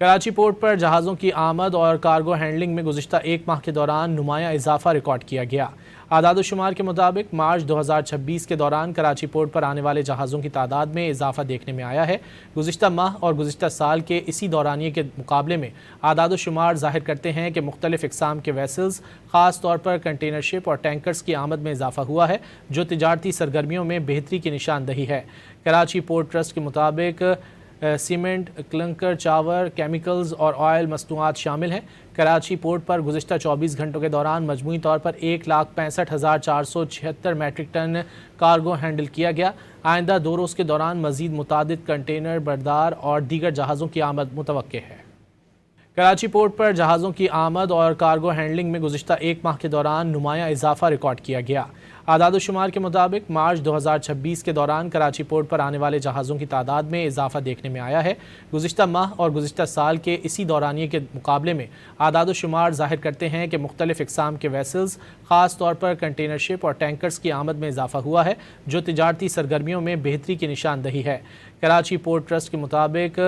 Karachi port پر جہازوں کی آمد اور کارگو ہینڈلنگ میں گزشتہ ایک ماہ کے دوران نمایاں اضافہ ریکارڈ کیا گیا۔ اعداد و شمار کے مطابق مارچ 2026 کے دوران کراچی پورٹ پر آنے والے جہازوں کی تعداد میں اضافہ دیکھنے میں آیا ہے۔ گزشتہ ماہ اور گزشتہ سال کے اسی دورانیے کے مقابلے میں اعداد و شمار ظاہر کرتے ہیں کہ مختلف اقسام کے ویسلز، خاص طور پر کنٹینر شپ اور ٹینکرز کی آمد میں اضافہ ہوا ہے، جو تجارتی سرگرمیوں میں بہتری کی نشاندہی ہے۔ کراچی پورٹ ٹرسٹ کے مطابق سیمنٹ، کلنکر، چاول، کیمیکلز اور آئل مصنوعات شامل ہیں۔ کراچی پورٹ پر گزشتہ 24 گھنٹوں کے دوران مجموعی طور پر 1,65,476 میٹرک ٹن کارگو ہینڈل کیا گیا۔ آئندہ 2 روز کے دوران مزید متعدد کنٹینر، بردار اور دیگر جہازوں کی آمد متوقع ہے۔ کراچی پورٹ پر جہازوں کی آمد اور کارگو ہینڈلنگ میں گزشتہ ایک ماہ کے دوران نمایاں اضافہ ریکارڈ کیا گیا۔ اعداد و شمار کے مطابق مارچ 2026 کے دوران کراچی پورٹ پر آنے والے جہازوں کی تعداد میں اضافہ دیکھنے میں آیا ہے۔ گزشتہ ماہ اور گزشتہ سال کے اسی دورانیے کے مقابلے میں اعداد و شمار ظاہر کرتے ہیں کہ مختلف اقسام کے ویسلز، خاص طور پر کنٹینر شپ اور ٹینکرز کی آمد میں اضافہ ہوا ہے، جو تجارتی سرگرمیوں میں بہتری کی نشاندہی ہے۔ کراچی پورٹ ٹرسٹ کے مطابق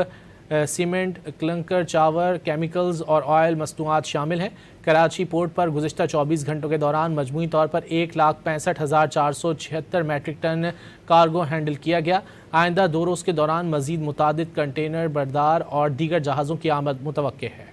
سیمنٹ، کلنکر، چاول، کیمیکلز اور آئل مصنوعات شامل ہیں۔ کراچی پورٹ پر گزشتہ 24 گھنٹوں کے دوران مجموعی طور پر 1,65,476 میٹرک ٹن کارگو ہینڈل کیا گیا۔ آئندہ 2 روز کے دوران مزید متعدد کنٹینر، بردار اور دیگر جہازوں کی آمد متوقع ہے۔